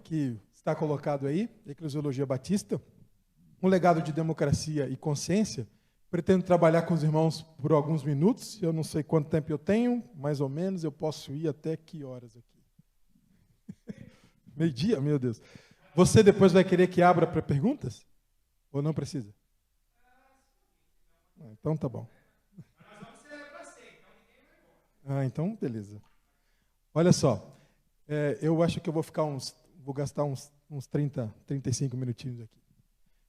que está colocado aí, Eclesiologia Batista, um legado de democracia e consciência. Pretendo trabalhar com os irmãos por alguns minutos. Eu não sei quanto tempo eu tenho, mais ou menos. Eu posso ir até que horas aqui? Meio-dia? Meu Deus. Você depois vai querer que abra para perguntas? Ou não precisa? Então tá bom. Então beleza. Olha só, eu acho que eu vou gastar uns 30, 35 minutinhos aqui.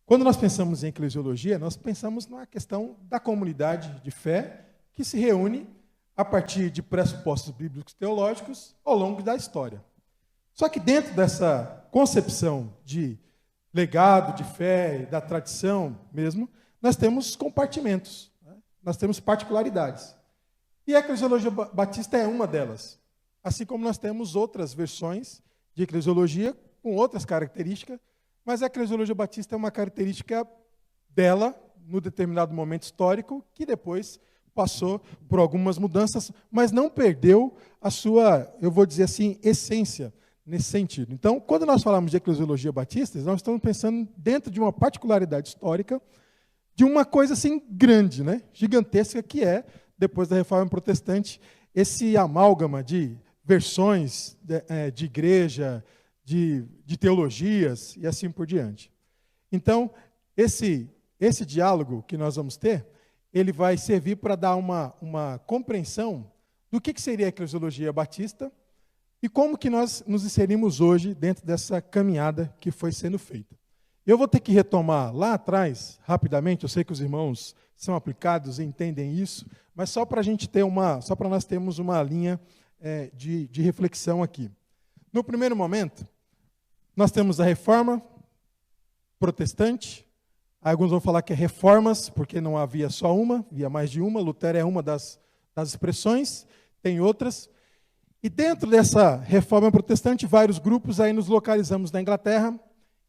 Quando nós pensamos em eclesiologia, nós pensamos na questão da comunidade de fé que se reúne a partir de pressupostos bíblicos teológicos ao longo da história. Só que dentro dessa concepção de legado, de fé, da tradição mesmo, nós temos compartimentos, né? Nós temos particularidades. E a Eclesiologia Batista é uma delas. Assim como nós temos outras versões de eclesiologia com outras características, mas a Eclesiologia Batista é uma característica dela, no determinado momento histórico, que depois passou por algumas mudanças, mas não perdeu a sua, eu vou dizer assim, essência nesse sentido. Então, quando nós falamos de Eclesiologia Batista, nós estamos pensando dentro de uma particularidade histórica, de uma coisa assim grande, né? Gigantesca, que é, depois da Reforma Protestante, esse amálgama de versões de igreja, de teologias e assim por diante. Então, esse diálogo que nós vamos ter, ele vai servir para dar uma compreensão do que seria a Eclesiologia Batista e como que nós nos inserimos hoje dentro dessa caminhada que foi sendo feita. Eu vou ter que retomar lá atrás, rapidamente, eu sei que os irmãos são aplicados e entendem isso, mas só para a gente ter só para nós termos uma linha de reflexão aqui. No primeiro momento, nós temos a Reforma Protestante. Alguns vão falar que é reformas, porque não havia só uma, havia mais de uma. Lutero é uma das expressões, tem outras. E dentro dessa Reforma Protestante, vários grupos, aí nos localizamos na Inglaterra.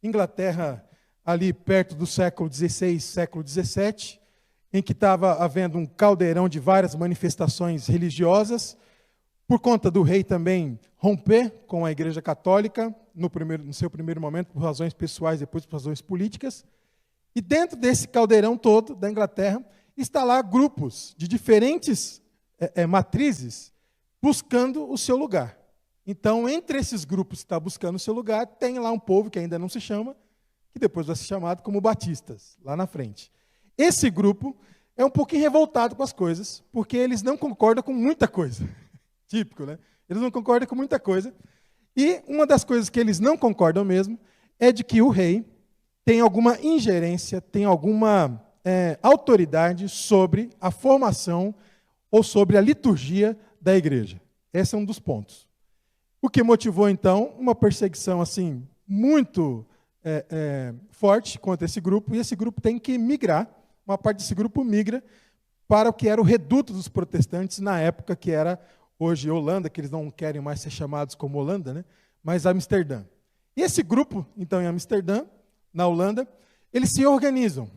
Inglaterra, ali perto do século XVI, século XVII, em que estava havendo um caldeirão de várias manifestações religiosas, por conta do rei também romper com a Igreja Católica, no seu primeiro momento, por razões pessoais, depois por razões políticas. E dentro desse caldeirão todo da Inglaterra, está lá grupos de diferentes matrizes buscando o seu lugar. Então, entre esses grupos que estão buscando o seu lugar, tem lá um povo que ainda não se chama, que depois vai ser chamado como batistas, lá na frente. Esse grupo é um pouquinho revoltado com as coisas, porque eles não concordam com muita coisa. Típico, né? Eles não concordam com muita coisa. E uma das coisas que eles não concordam mesmo é de que o rei tem alguma ingerência, tem alguma autoridade sobre a formação ou sobre a liturgia da igreja. Esse é um dos pontos. O que motivou, então, uma perseguição assim muito forte contra esse grupo, e esse grupo tem que migrar, uma parte desse grupo migra para o que era o reduto dos protestantes na época, que era hoje Holanda, que eles não querem mais ser chamados como Holanda, né? Mas Amsterdã. E esse grupo, então, em Amsterdã, na Holanda, eles se organizam.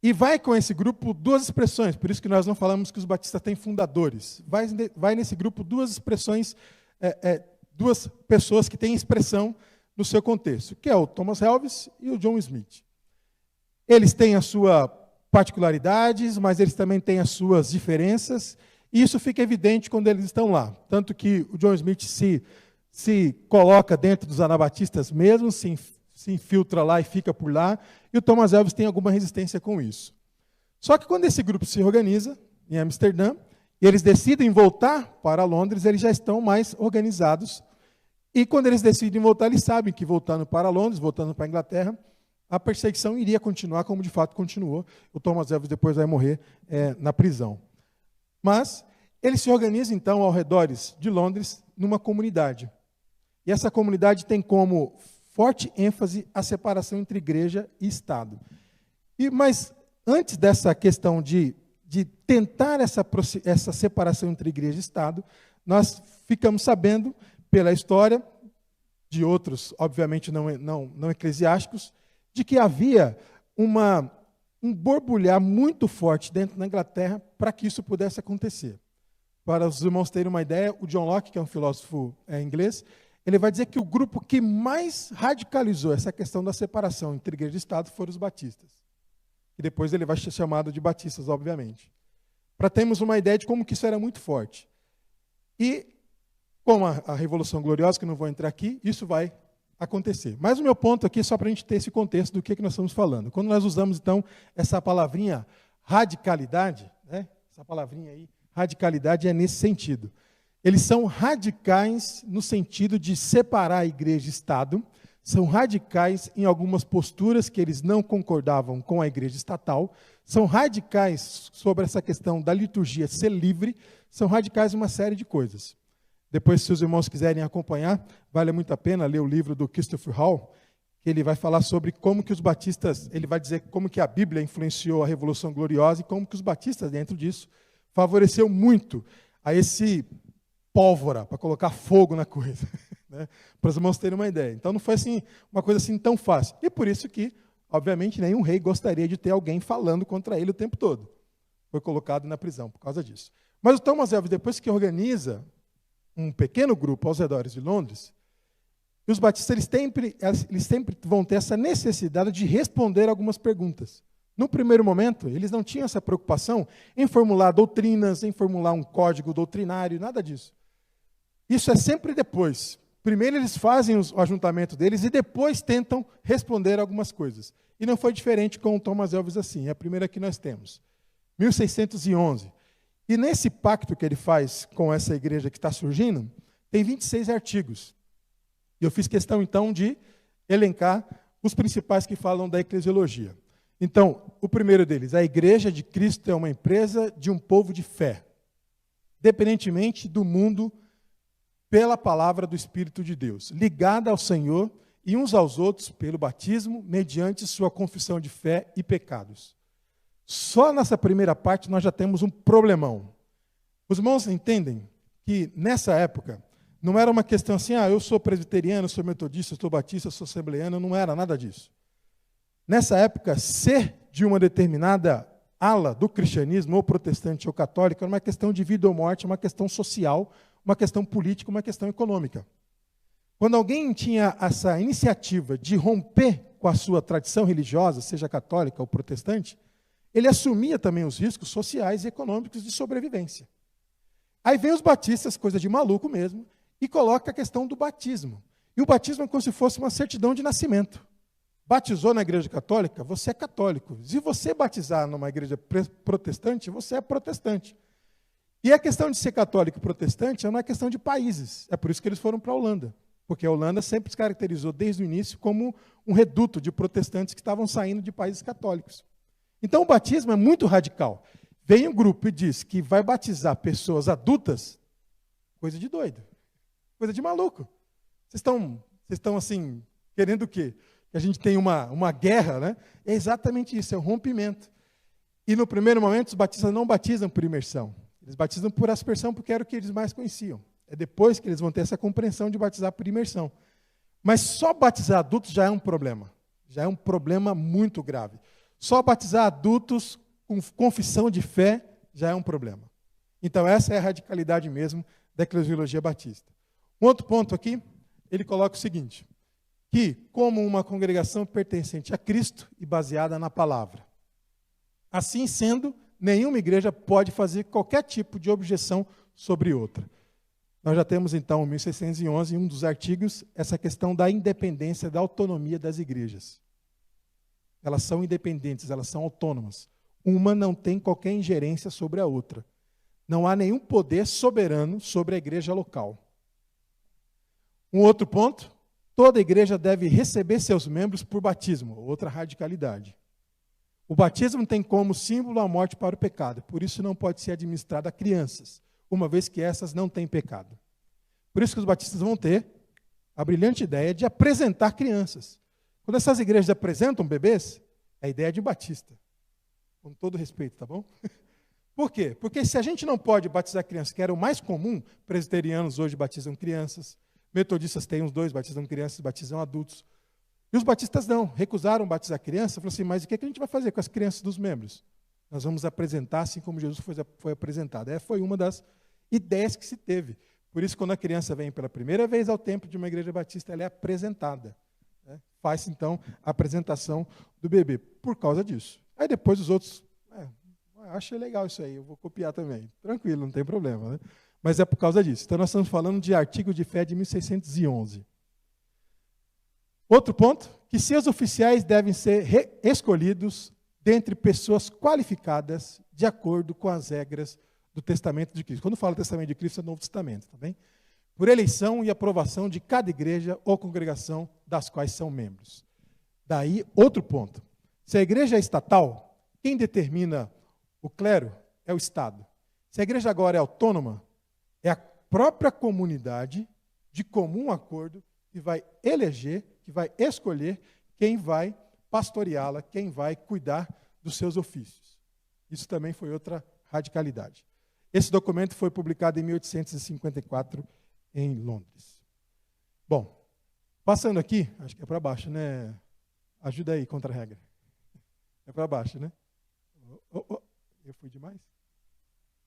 E vai com esse grupo duas expressões, por isso que nós não falamos que os batistas têm fundadores. Vai nesse grupo duas expressões, duas pessoas que têm expressão no seu contexto, que é o Thomas Helves e o John Smith. Eles têm as suas particularidades, mas eles também têm as suas diferenças, e isso fica evidente quando eles estão lá. Tanto que o John Smith se coloca dentro dos anabatistas mesmo, se infiltra lá e fica por lá, e o Thomas Helves tem alguma resistência com isso. Só que quando esse grupo se organiza em Amsterdã, e eles decidem voltar para Londres, eles já estão mais organizados, e quando eles decidem voltar, eles sabem que voltando para Londres, voltando para a Inglaterra, a perseguição iria continuar como de fato continuou. O Thomas Helves depois vai morrer na prisão. Mas eles se organizam, então, ao redor de Londres, numa comunidade. E essa comunidade tem como forte ênfase a separação entre igreja e Estado. Mas antes dessa questão de tentar essa separação entre igreja e Estado, nós ficamos sabendo, pela história de outros, obviamente não eclesiásticos, de que havia um borbulhar muito forte dentro da Inglaterra para que isso pudesse acontecer. Para os irmãos terem uma ideia, o John Locke, que é um filósofo inglês, ele vai dizer que o grupo que mais radicalizou essa questão da separação entre igreja e Estado foram os batistas. E depois ele vai ser chamado de batistas, obviamente. Para termos uma ideia de como que isso era muito forte. E, com a Revolução Gloriosa, que eu não vou entrar aqui, isso vai acontecer. Mas o meu ponto aqui é só para a gente ter esse contexto do que nós estamos falando. Quando nós usamos, então, essa palavrinha radicalidade, né? Essa palavrinha aí, radicalidade é nesse sentido. Eles são radicais no sentido de separar a igreja e Estado, são radicais em algumas posturas que eles não concordavam com a igreja estatal, são radicais sobre essa questão da liturgia ser livre, são radicais em uma série de coisas. Depois, se os irmãos quiserem acompanhar, vale muito a pena ler o livro do Christopher Hall, que ele vai falar sobre como que os batistas, ele vai dizer como que a Bíblia influenciou a Revolução Gloriosa e como que os batistas, dentro disso, favoreceu muito a esse pólvora, para colocar fogo na coisa, né? Para os irmãos terem uma ideia. Então não foi assim, uma coisa assim tão fácil. E por isso que, obviamente, nenhum rei gostaria de ter alguém falando contra ele o tempo todo. Foi colocado na prisão por causa disso. Mas o Thomas Elvis, depois que organiza um pequeno grupo aos redores de Londres, os batistas eles sempre vão ter essa necessidade de responder algumas perguntas. No primeiro momento, eles não tinham essa preocupação em formular doutrinas, em formular um código doutrinário, nada disso. Isso é sempre depois. Primeiro eles fazem o ajuntamento deles e depois tentam responder algumas coisas. E não foi diferente com o Thomas Elvis assim. É a primeira que nós temos. 1611. E nesse pacto que ele faz com essa igreja que está surgindo, tem 26 artigos. E eu fiz questão, então, de elencar os principais que falam da eclesiologia. Então, o primeiro deles, a igreja de Cristo é uma empresa de um povo de fé, dependentemente do mundo, pela palavra do Espírito de Deus, ligada ao Senhor e uns aos outros pelo batismo, mediante sua confissão de fé e pecados. Só nessa primeira parte nós já temos um problemão. Os irmãos entendem que nessa época não era uma questão assim, eu sou presbiteriano, sou metodista, sou batista, sou assembleano, não era nada disso. Nessa época, ser de uma determinada ala do cristianismo, ou protestante ou católico, era uma questão de vida ou morte, uma questão social, uma questão política, uma questão econômica. Quando alguém tinha essa iniciativa de romper com a sua tradição religiosa, seja católica ou protestante, ele assumia também os riscos sociais e econômicos de sobrevivência. Aí vem os batistas, coisa de maluco mesmo, e coloca a questão do batismo. E o batismo é como se fosse uma certidão de nascimento. Batizou na igreja católica, você é católico. Se você batizar numa igreja protestante, você é protestante. E a questão de ser católico e protestante é uma questão de países. É por isso que eles foram para a Holanda. Porque a Holanda sempre se caracterizou desde o início como um reduto de protestantes que estavam saindo de países católicos. Então o batismo é muito radical. Vem um grupo e diz que vai batizar pessoas adultas, coisa de doido, coisa de maluco. Vocês estão assim, querendo o quê? Que a gente tenha uma guerra, né? É exatamente isso, é um rompimento. E no primeiro momento os batistas não batizam por imersão. Eles batizam por aspersão porque era o que eles mais conheciam. É depois que eles vão ter essa compreensão de batizar por imersão. Mas só batizar adultos já é um problema. Já é um problema muito grave. Só batizar adultos com confissão de fé já é um problema. Então essa é a radicalidade mesmo da eclesiologia batista. Um outro ponto aqui, ele coloca o seguinte, que como uma congregação pertencente a Cristo e baseada na palavra. Assim sendo, nenhuma igreja pode fazer qualquer tipo de objeção sobre outra. Nós já temos, então, em 1611, em um dos artigos, essa questão da independência, da autonomia das igrejas. Elas são independentes, elas são autônomas. Uma não tem qualquer ingerência sobre a outra. Não há nenhum poder soberano sobre a igreja local. Um outro ponto, toda igreja deve receber seus membros por batismo, outra radicalidade. O batismo tem como símbolo a morte para o pecado, por isso não pode ser administrado a crianças, uma vez que essas não têm pecado. Por isso que os batistas vão ter a brilhante ideia de apresentar crianças. Quando essas igrejas apresentam bebês, é a ideia de batista. Com todo respeito, tá bom? Por quê? Porque se a gente não pode batizar crianças, que era o mais comum, presbiterianos hoje batizam crianças, metodistas têm uns 2, batizam crianças, batizam adultos. E os batistas não, recusaram batizar criança, falaram assim, mas o que a gente vai fazer com as crianças dos membros? Nós vamos apresentar assim como Jesus foi apresentado. Essa foi uma das ideias que se teve. Por isso, quando a criança vem pela primeira vez ao templo de uma igreja batista, ela é apresentada. Né? Faz-se, então, a apresentação do bebê, por causa disso. Aí depois os outros, achei legal isso aí, eu vou copiar também. Tranquilo, não tem problema. Né? Mas é por causa disso. Então, nós estamos falando de artigo de fé de 1611. Outro ponto, que seus oficiais devem ser escolhidos dentre pessoas qualificadas de acordo com as regras do Testamento de Cristo. Quando falo Testamento de Cristo, é o Novo Testamento, tá bem? Por eleição e aprovação de cada igreja ou congregação das quais são membros. Daí, outro ponto. Se a igreja é estatal, quem determina o clero é o Estado. Se a igreja agora é autônoma, é a própria comunidade, de comum acordo, que vai eleger, que vai escolher quem vai pastoreá-la, quem vai cuidar dos seus ofícios. Isso também foi outra radicalidade. Esse documento foi publicado em 1854 em Londres. Bom, passando aqui, acho que é para baixo, né? Ajuda aí, contra a regra. É para baixo, né? Eu fui demais?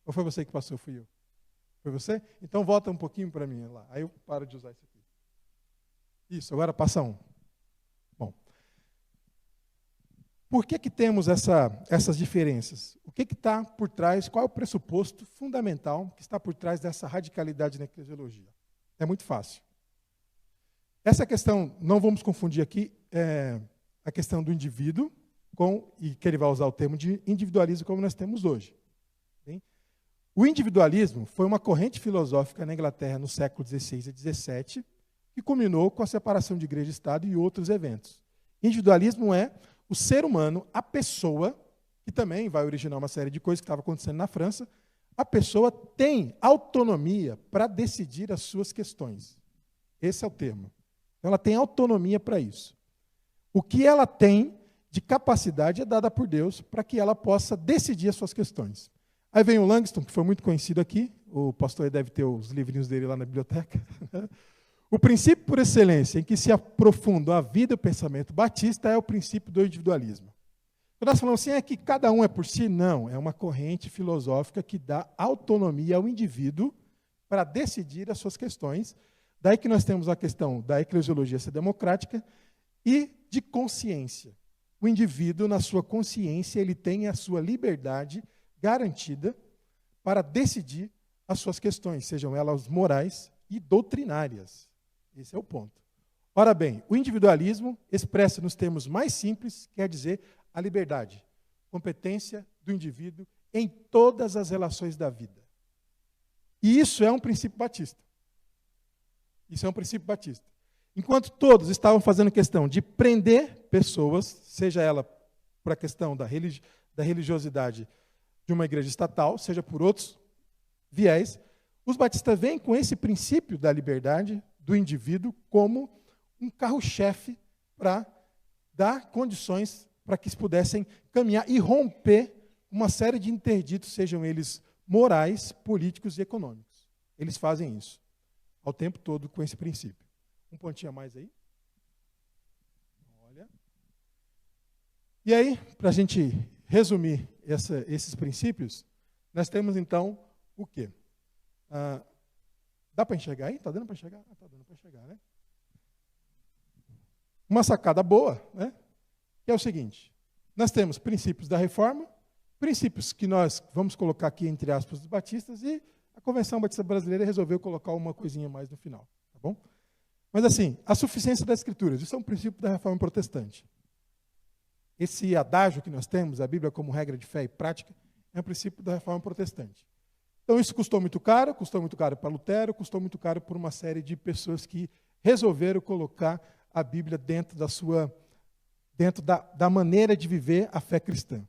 Ou foi você que passou, fui eu? Foi você? Então volta um pouquinho para mim lá. Aí eu paro de usar isso aqui. Isso, agora passa um. Bom. Por que temos essas diferenças? O que está por trás, qual é o pressuposto fundamental que está por trás dessa radicalidade na eclesiologia? É muito fácil. Essa questão, não vamos confundir aqui, a questão do indivíduo, e que ele vai usar o termo de individualismo como nós temos hoje. Bem? O individualismo foi uma corrente filosófica na Inglaterra no século XVI e XVII, que culminou com a separação de igreja e Estado e outros eventos. Individualismo é o ser humano, a pessoa, que também vai originar uma série de coisas que estava acontecendo na França, a pessoa tem autonomia para decidir as suas questões. Esse é o termo. Então, ela tem autonomia para isso. O que ela tem de capacidade é dada por Deus para que ela possa decidir as suas questões. Aí vem o Langston, que foi muito conhecido aqui, o pastor deve ter os livrinhos dele lá na biblioteca. O princípio por excelência em que se aprofunda a vida e o pensamento batista é o princípio do individualismo. Quando nós falamos assim, é que cada um é por si? Não, é uma corrente filosófica que dá autonomia ao indivíduo para decidir as suas questões. Daí que nós temos a questão da eclesiologia ser democrática e de consciência. O indivíduo, na sua consciência, ele tem a sua liberdade garantida para decidir as suas questões, sejam elas morais e doutrinárias. Esse é o ponto. Ora bem, o individualismo, expresso nos termos mais simples, quer dizer a liberdade, competência do indivíduo em todas as relações da vida. E isso é um princípio batista. Isso é um princípio batista. Enquanto todos estavam fazendo questão de prender pessoas, seja ela por a questão da religiosidade de uma igreja estatal, seja por outros viés, os batistas vêm com esse princípio da liberdade do indivíduo como um carro-chefe para dar condições para que eles pudessem caminhar e romper uma série de interditos, sejam eles morais, políticos e econômicos. Eles fazem isso ao tempo todo com esse princípio. Um pontinho a mais aí. Olha. E aí, para a gente resumir esses princípios, nós temos então o quê? Dá para enxergar aí? Está dando para enxergar? Está dando para enxergar, né? Uma sacada boa, né? Que é o seguinte: nós temos princípios da reforma, princípios que nós vamos colocar aqui entre aspas dos batistas, e a Convenção Batista Brasileira resolveu colocar uma coisinha mais no final, tá bom? Mas assim, a suficiência das Escrituras, isso é um princípio da reforma protestante. Esse adágio que nós temos, a Bíblia como regra de fé e prática, é um princípio da reforma protestante. Então isso custou muito caro para Lutero, custou muito caro por uma série de pessoas que resolveram colocar a Bíblia dentro da maneira de viver a fé cristã.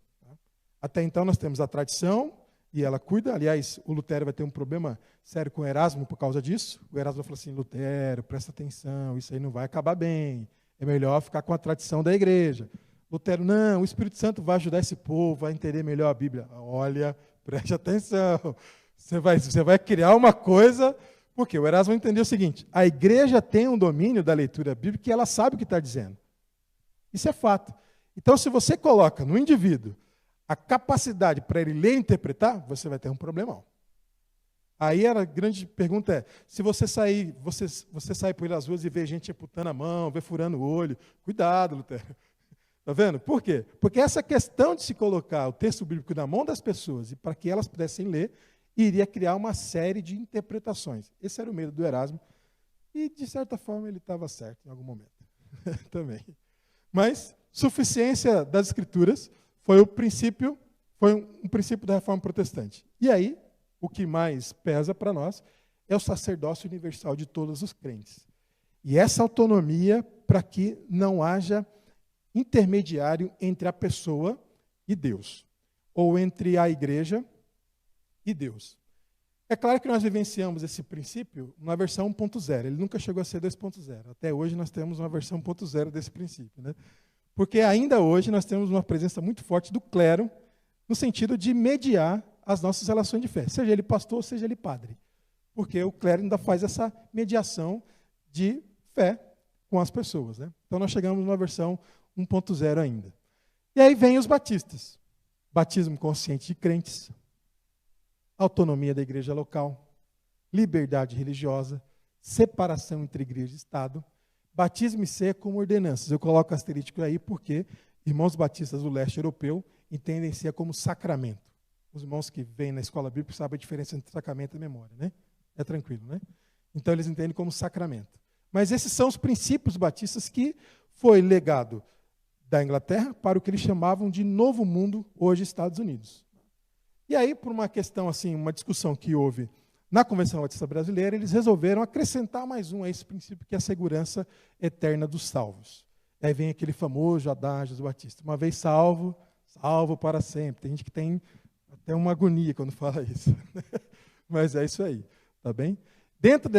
Até então nós temos a tradição, e ela cuida. Aliás, o Lutero vai ter um problema sério com o Erasmo por causa disso. O Erasmo vai falar assim: Lutero, presta atenção, isso aí não vai acabar bem, é melhor ficar com a tradição da igreja. Lutero, não, o Espírito Santo vai ajudar esse povo a entender melhor a Bíblia. Olha, preste atenção, você vai criar uma coisa, porque o Erasmo entendeu o seguinte: a igreja tem um domínio da leitura bíblica e ela sabe o que está dizendo. Isso é fato. Então, se você coloca no indivíduo a capacidade para ele ler e interpretar, você vai ter um problemão. Aí a grande pergunta é, se você sair pelas ruas e ver gente amputando a mão, ver furando o olho, cuidado, Lutero. Está vendo? Por quê? Porque essa questão de se colocar o texto bíblico na mão das pessoas e para que elas pudessem ler, iria criar uma série de interpretações. Esse era o medo do Erasmo. E, de certa forma, ele estava certo em algum momento. Também. Mas, suficiência das Escrituras foi um princípio da Reforma Protestante. E aí, o que mais pesa para nós é o sacerdócio universal de todos os crentes. E essa autonomia para que não haja intermediário entre a pessoa e Deus, ou entre a igreja e Deus. É claro que nós vivenciamos esse princípio na versão 1.0, ele nunca chegou a ser 2.0. Até hoje nós temos uma versão 1.0 desse princípio, né? Porque ainda hoje nós temos uma presença muito forte do clero, no sentido de mediar as nossas relações de fé, seja ele pastor, seja ele padre. Porque o clero ainda faz essa mediação de fé com as pessoas, né? Então nós chegamos numa versão 1.0 ainda. E aí vem os batistas. Batismo consciente de crentes, autonomia da igreja local, liberdade religiosa, separação entre igreja e Estado, batismo e ceia como ordenanças. Eu coloco asterístico aí porque irmãos batistas do leste europeu entendem ceia como sacramento. Os irmãos que vêm na escola bíblica sabem a diferença entre sacramento e memória, né? É tranquilo, né? Então eles entendem como sacramento. Mas esses são os princípios batistas que foi legado da Inglaterra para o que eles chamavam de Novo Mundo, hoje Estados Unidos. E aí, por uma questão assim, uma discussão que houve na Convenção Batista Brasileira, eles resolveram acrescentar mais um a esse princípio, que é a segurança eterna dos salvos. E aí vem aquele famoso adágio do Batista: uma vez salvo, salvo para sempre. Tem gente que tem até uma agonia quando fala isso. Mas é isso aí, tá bem? Dentro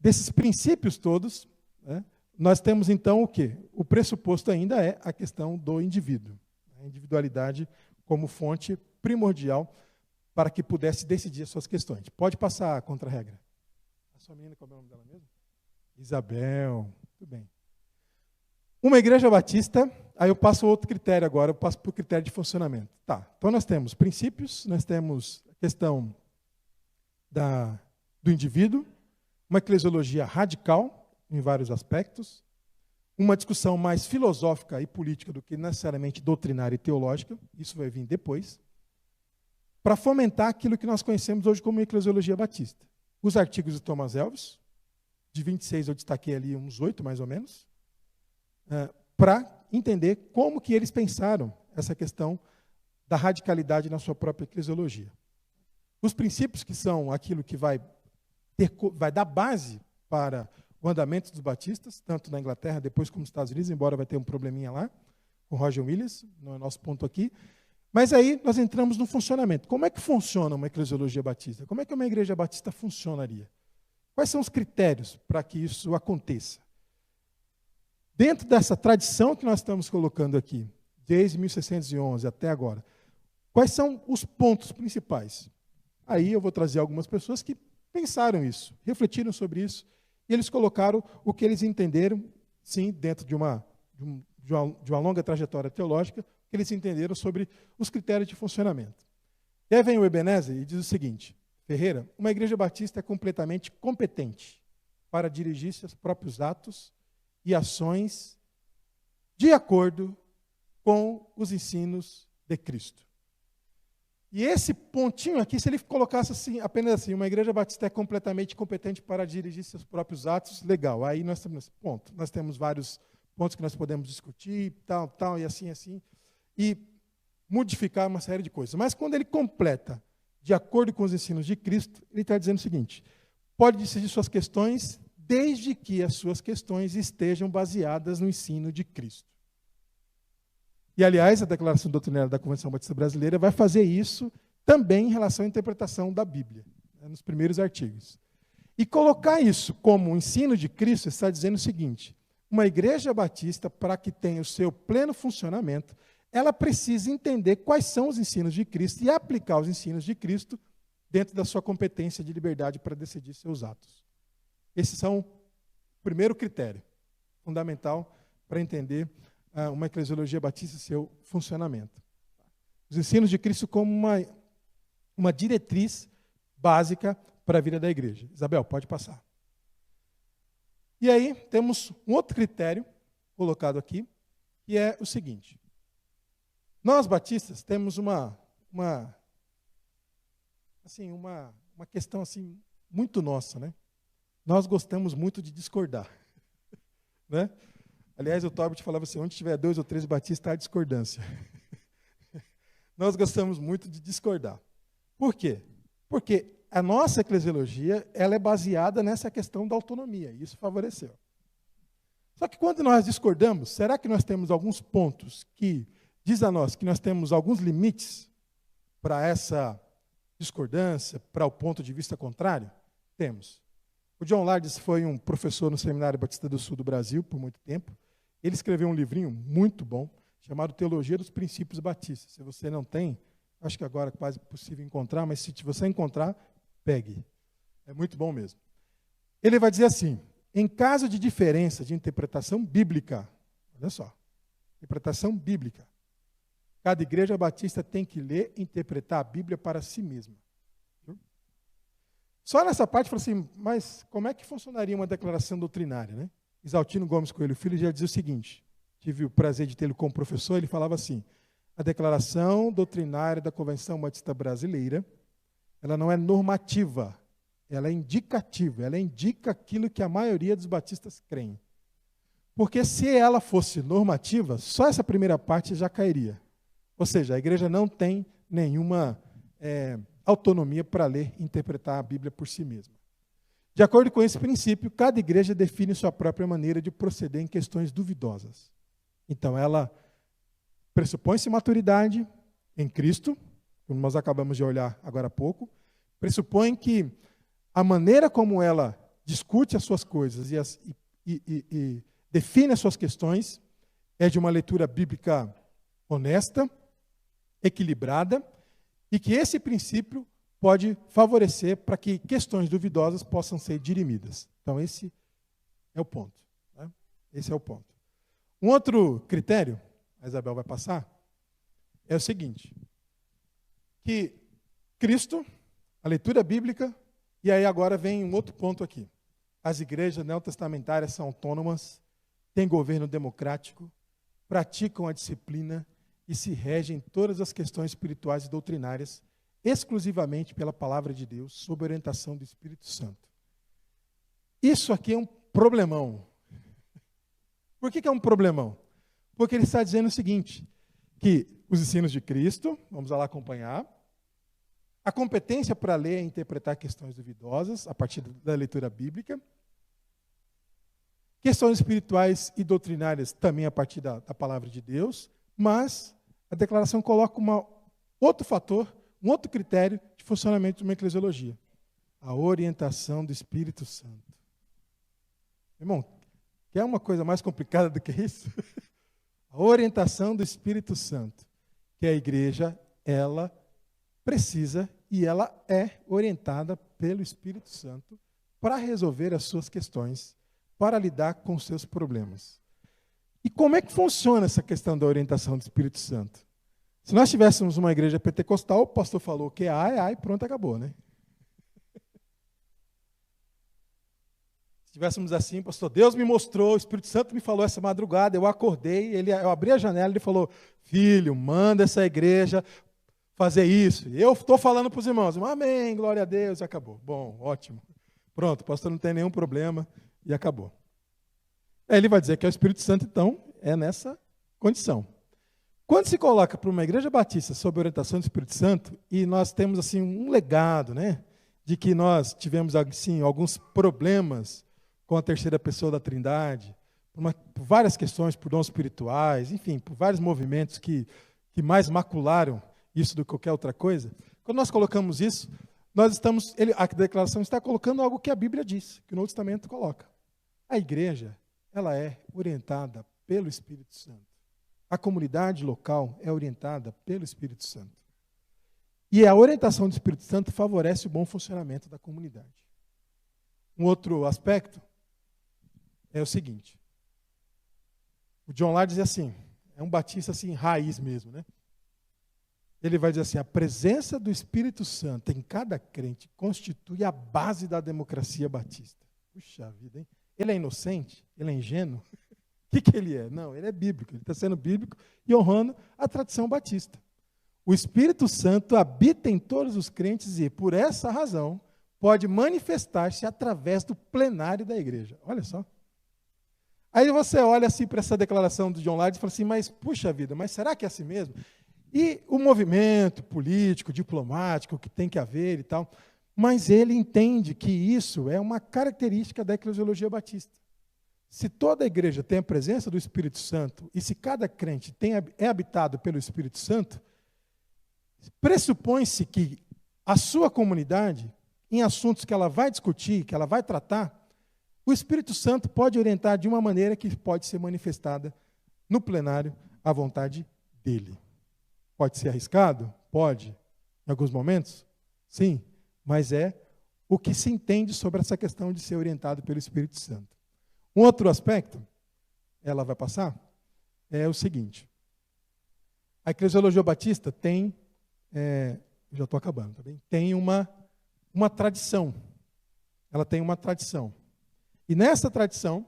desses princípios todos, né, nós temos então o quê? O pressuposto ainda é a questão do indivíduo. A individualidade como fonte primordial para que pudesse decidir as suas questões. Pode passar a contra-regra. A sua menina, qual é o nome dela mesmo? Isabel. Muito bem. Uma igreja batista, aí eu passo outro critério agora, eu passo para o critério de funcionamento. Tá, então nós temos princípios, nós temos a questão do indivíduo, uma eclesiologia radical, em vários aspectos, uma discussão mais filosófica e política do que necessariamente doutrinária e teológica, isso vai vir depois, para fomentar aquilo que nós conhecemos hoje como eclesiologia batista. Os artigos de Thomas Elvis, de 26 eu destaquei ali uns 8 mais ou menos, para entender como que eles pensaram essa questão da radicalidade na sua própria eclesiologia. Os princípios que são aquilo que vai dar base para o andamento dos batistas, tanto na Inglaterra, depois como nos Estados Unidos, embora vai ter um probleminha lá, com Roger Williams, não é nosso ponto aqui. Mas aí nós entramos no funcionamento. Como é que funciona uma eclesiologia batista? Como é que uma igreja batista funcionaria? Quais são os critérios para que isso aconteça? Dentro dessa tradição que nós estamos colocando aqui, desde 1611 até agora, quais são os pontos principais? Aí eu vou trazer algumas pessoas que pensaram isso, refletiram sobre isso, e eles colocaram o que eles entenderam, sim, dentro de uma longa trajetória teológica, que eles entenderam sobre os critérios de funcionamento. E aí vem o Ebenezer e diz o seguinte: Ferreira, uma igreja batista é completamente competente para dirigir seus próprios atos e ações de acordo com os ensinos de Cristo. E esse pontinho aqui, se ele colocasse assim, apenas assim, uma igreja batista é completamente competente para dirigir seus próprios atos, legal. Aí nós temos ponto. Nós temos vários pontos que nós podemos discutir, tal, e assim, e modificar uma série de coisas. Mas quando ele completa de acordo com os ensinos de Cristo, ele está dizendo o seguinte: pode decidir suas questões desde que as suas questões estejam baseadas no ensino de Cristo. E, aliás, a Declaração Doutrinária da Convenção Batista Brasileira vai fazer isso também em relação à interpretação da Bíblia, né, nos primeiros artigos. E colocar isso como o ensino de Cristo está dizendo o seguinte: uma igreja batista, para que tenha o seu pleno funcionamento, ela precisa entender quais são os ensinos de Cristo e aplicar os ensinos de Cristo dentro da sua competência de liberdade para decidir seus atos. Esses são o primeiro critério fundamental para entender uma eclesiologia batista e seu funcionamento. Os ensinos de Cristo como uma diretriz básica para a vida da igreja. Isabel, pode passar. E aí temos um outro critério colocado aqui, que é o seguinte. Nós, batistas, temos uma questão assim, muito nossa, né? Nós gostamos muito de discordar. Né? Aliás, o Tobit falava assim, onde tiver 2 ou 3 batistas, há discordância. Nós gostamos muito de discordar. Por quê? Porque a nossa eclesiologia ela é baseada nessa questão da autonomia, e isso favoreceu. Só que quando nós discordamos, será que nós temos alguns pontos que diz a nós que nós temos alguns limites para essa discordância, para o ponto de vista contrário? Temos. O John Lardes foi um professor no Seminário Batista do Sul do Brasil por muito tempo. Ele escreveu um livrinho muito bom, chamado Teologia dos Princípios Batistas. Se você não tem, acho que agora é quase possível encontrar, mas se você encontrar, pegue. É muito bom mesmo. Ele vai dizer assim, em caso de diferença de interpretação bíblica, olha só, interpretação bíblica, cada igreja batista tem que ler e interpretar a Bíblia para si mesma. Só nessa parte, fala assim, mas como é que funcionaria uma declaração doutrinária? Né? Isaltino Gomes Coelho Filho já dizia o seguinte, tive o prazer de tê-lo como professor, ele falava assim, a declaração doutrinária da Convenção Batista Brasileira, ela não é normativa, ela é indicativa, ela indica aquilo que a maioria dos batistas creem. Porque se ela fosse normativa, só essa primeira parte já cairia. Ou seja, a igreja não tem nenhuma autonomia para ler e interpretar a Bíblia por si mesma. De acordo com esse princípio, cada igreja define sua própria maneira de proceder em questões duvidosas. Então, ela pressupõe-se maturidade em Cristo, como nós acabamos de olhar agora há pouco, pressupõe que a maneira como ela discute as suas coisas e define as suas questões é de uma leitura bíblica honesta, equilibrada, e que esse princípio pode favorecer para que questões duvidosas possam ser dirimidas. Então, esse é o ponto. Né? Esse é o ponto. Um outro critério, a Isabel vai passar, é o seguinte, que Cristo, a leitura bíblica, e aí agora vem um outro ponto aqui. As igrejas neotestamentárias são autônomas, têm governo democrático, praticam a disciplina e se regem todas as questões espirituais e doutrinárias exclusivamente pela palavra de Deus, sob orientação do Espírito Santo. Isso aqui é um problemão. Por que é um problemão? Porque ele está dizendo o seguinte, que os ensinos de Cristo, vamos lá acompanhar, a competência para ler e interpretar questões duvidosas, a partir da leitura bíblica, questões espirituais e doutrinárias também a partir da palavra de Deus, mas a declaração coloca outro fator, um outro critério de funcionamento de uma eclesiologia. A orientação do Espírito Santo. Irmão, quer uma coisa mais complicada do que isso? A orientação do Espírito Santo. Que a igreja, ela precisa e ela é orientada pelo Espírito Santo para resolver as suas questões, para lidar com os seus problemas. E como é que funciona essa questão da orientação do Espírito Santo? Se nós tivéssemos uma igreja pentecostal, o pastor falou que é A, e pronto, acabou, né? Se tivéssemos assim, pastor, Deus me mostrou, o Espírito Santo me falou essa madrugada, eu acordei, eu abri a janela e ele falou, filho, manda essa igreja fazer isso. Eu estou falando para os irmãos, amém, glória a Deus, e acabou. Bom, ótimo. Pronto, o pastor não tem nenhum problema e acabou. Aí ele vai dizer que é o Espírito Santo, então, é nessa condição. Quando se coloca para uma igreja batista sob a orientação do Espírito Santo, e nós temos assim um legado, né, de que nós tivemos assim, alguns problemas com a terceira pessoa da Trindade, por várias questões, por dons espirituais, enfim, por vários movimentos que mais macularam isso do que qualquer outra coisa. Quando nós colocamos isso, a declaração está colocando algo que a Bíblia diz, que o Novo Testamento coloca. A igreja, ela é orientada pelo Espírito Santo. A comunidade local é orientada pelo Espírito Santo. E a orientação do Espírito Santo favorece o bom funcionamento da comunidade. Um outro aspecto é o seguinte. O John Lardy diz assim, é um batista assim, raiz mesmo, né? ele vai dizer assim, a presença do Espírito Santo em cada crente constitui a base da democracia batista. Puxa vida, hein? Ele é inocente? Ele é ingênuo? O que ele é? Não, ele é bíblico, ele está sendo bíblico e honrando a tradição batista. O Espírito Santo habita em todos os crentes e, por essa razão, pode manifestar-se através do plenário da igreja. Olha só. Aí você olha assim para essa declaração do John Lydon e fala assim, mas puxa vida, mas será que é assim mesmo? E o movimento político, diplomático que tem que haver e tal, mas ele entende que isso é uma característica da eclesiologia batista. Se toda a igreja tem a presença do Espírito Santo e se cada crente é habitado pelo Espírito Santo, pressupõe-se que a sua comunidade, em assuntos que ela vai discutir, que ela vai tratar, o Espírito Santo pode orientar de uma maneira que pode ser manifestada no plenário à vontade dele. Pode ser arriscado? Pode. Em alguns momentos? Sim. Mas é o que se entende sobre essa questão de ser orientado pelo Espírito Santo. Um outro aspecto, ela vai passar, é o seguinte. A eclesiologia batista tem, já estou acabando, tá bem? Tem uma tradição. Ela tem uma tradição. E nessa tradição,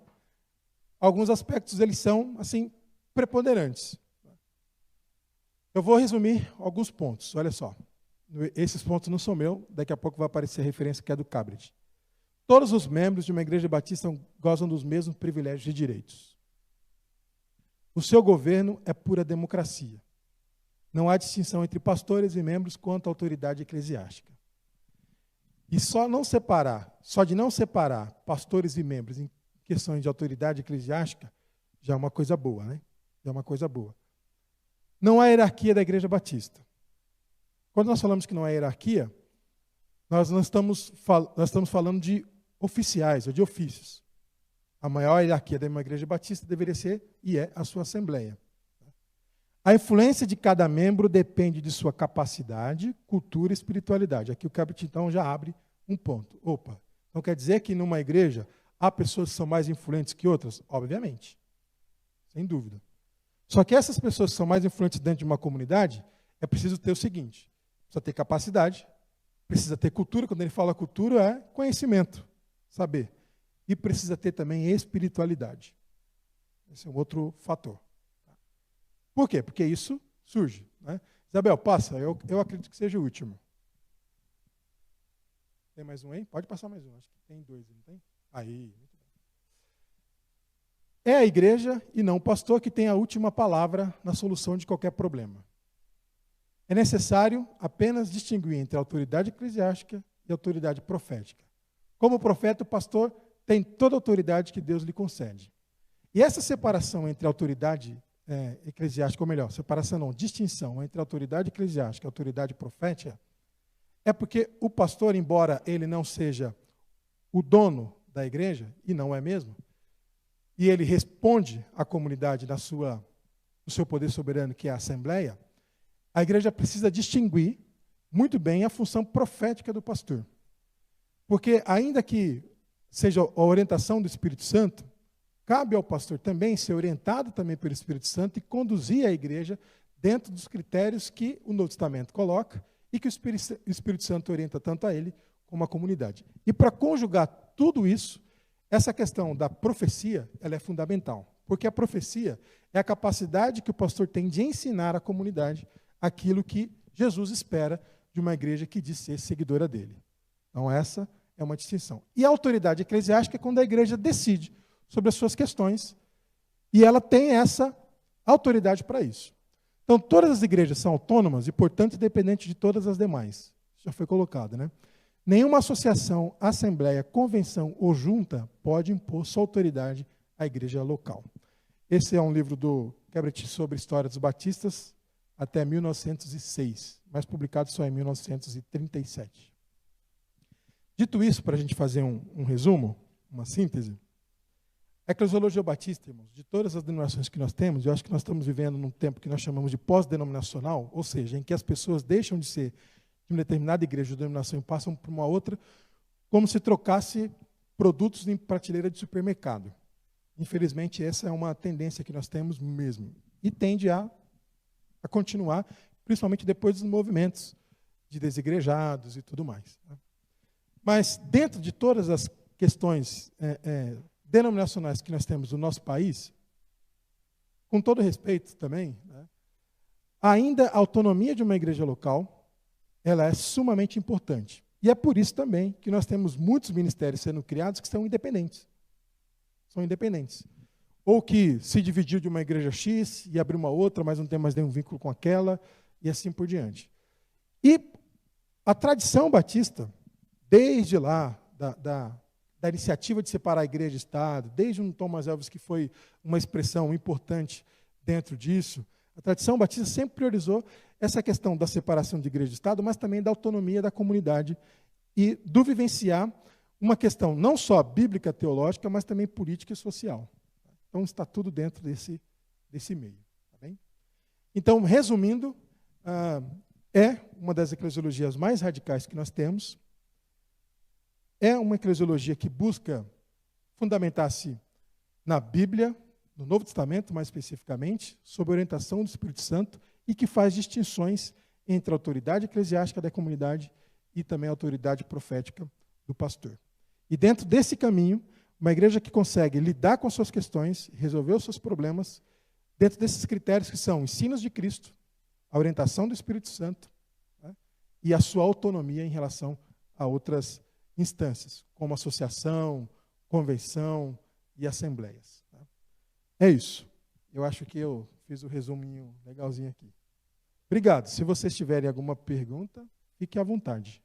alguns aspectos eles são assim preponderantes. Eu vou resumir alguns pontos, olha só. Esses pontos não são meus, daqui a pouco vai aparecer a referência que é do Cabrit. Todos os membros de uma igreja batista gozam dos mesmos privilégios e direitos. O seu governo é pura democracia. Não há distinção entre pastores e membros quanto à autoridade eclesiástica. E só de não separar pastores e membros em questões de autoridade eclesiástica, já é uma coisa boa, né? Já é uma coisa boa. Não há hierarquia da igreja batista. Quando nós falamos que não há hierarquia, nós não estamos falando de oficiais ou de ofícios. A maior hierarquia de uma igreja batista deveria ser e é a sua assembleia. A influência de cada membro depende de sua capacidade, cultura e espiritualidade. Aqui o Cabrit, então, já abre um ponto. Opa, então quer dizer que numa igreja há pessoas que são mais influentes que outras? Obviamente, sem dúvida. Só que essas pessoas que são mais influentes dentro de uma comunidade, é preciso ter o seguinte, precisa ter capacidade, precisa ter cultura, quando ele fala cultura é conhecimento, saber. E precisa ter também espiritualidade. Esse é um outro fator. Por quê? Porque isso surge. Né? Isabel, passa, eu acredito que seja o último. Tem mais um aí? Pode passar mais um, acho que tem dois, não tem? Aí, muito bem. É a igreja e não o pastor que tem a última palavra na solução de qualquer problema. É necessário apenas distinguir entre a autoridade eclesiástica e a autoridade profética. Como profeta, o pastor tem toda a autoridade que Deus lhe concede. E essa separação entre a autoridade eclesiástica, ou melhor, separação não, distinção entre a autoridade eclesiástica e a autoridade profética, é porque o pastor, embora ele não seja o dono da igreja, e não é mesmo, e ele responde à comunidade no seu poder soberano, que é a assembleia, a igreja precisa distinguir muito bem a função profética do pastor. Porque ainda que seja a orientação do Espírito Santo, cabe ao pastor também ser orientado também pelo Espírito Santo e conduzir a igreja dentro dos critérios que o Novo Testamento coloca e que o Espírito Santo orienta tanto a ele como a comunidade. E para conjugar tudo isso, essa questão da profecia, ela é fundamental. Porque a profecia é a capacidade que o pastor tem de ensinar à comunidade aquilo que Jesus espera de uma igreja que diz ser seguidora dele. Então essa é uma distinção. E a autoridade eclesiástica é quando a igreja decide sobre as suas questões, e ela tem essa autoridade para isso. Então, todas as igrejas são autônomas e, portanto, independentes de todas as demais. Já foi colocado, né? Nenhuma associação, assembleia, convenção ou junta pode impor sua autoridade à igreja local. Esse é um livro do Cabrit sobre a história dos batistas até 1906, mas publicado só em 1937. Dito isso, para a gente fazer um resumo, uma síntese, a eclesiologia batista, irmãos, de todas as denominações que nós temos, eu acho que nós estamos vivendo num tempo que nós chamamos de pós-denominacional, ou seja, em que as pessoas deixam de ser de uma determinada igreja ou denominação e passam para uma outra, como se trocasse produtos em prateleira de supermercado. Infelizmente, essa é uma tendência que nós temos mesmo. E tende a continuar principalmente depois dos movimentos de desigrejados e tudo mais. Mas, dentro de todas as questões denominacionais que nós temos no nosso país, com todo respeito também, né, ainda a autonomia de uma igreja local, ela é sumamente importante. E é por isso também que nós temos muitos ministérios sendo criados que são independentes. São independentes. Ou que se dividiu de uma igreja X e abriu uma outra, mas não tem mais nenhum vínculo com aquela, e assim por diante. E a tradição batista, desde lá, da iniciativa de separar a igreja e Estado, desde um Thomas Elvis, que foi uma expressão importante dentro disso, a tradição batista sempre priorizou essa questão da separação de igreja e Estado, mas também da autonomia da comunidade e do vivenciar uma questão não só bíblica, teológica, mas também política e social. Então, está tudo dentro desse meio. Tá bem? Então, resumindo, é uma das eclesiologias mais radicais que nós temos. É uma eclesiologia que busca fundamentar-se na Bíblia, no Novo Testamento, mais especificamente, sob a orientação do Espírito Santo, e que faz distinções entre a autoridade eclesiástica da comunidade e também a autoridade profética do pastor. E dentro desse caminho, uma igreja que consegue lidar com suas questões, resolver os seus problemas, dentro desses critérios que são ensinos de Cristo, a orientação do Espírito Santo, né, e a sua autonomia em relação a outras instâncias, como associação, convenção e assembleias. Tá? É isso. Eu acho que eu fiz o resuminho legalzinho aqui. Obrigado. Se vocês tiverem alguma pergunta, fique à vontade.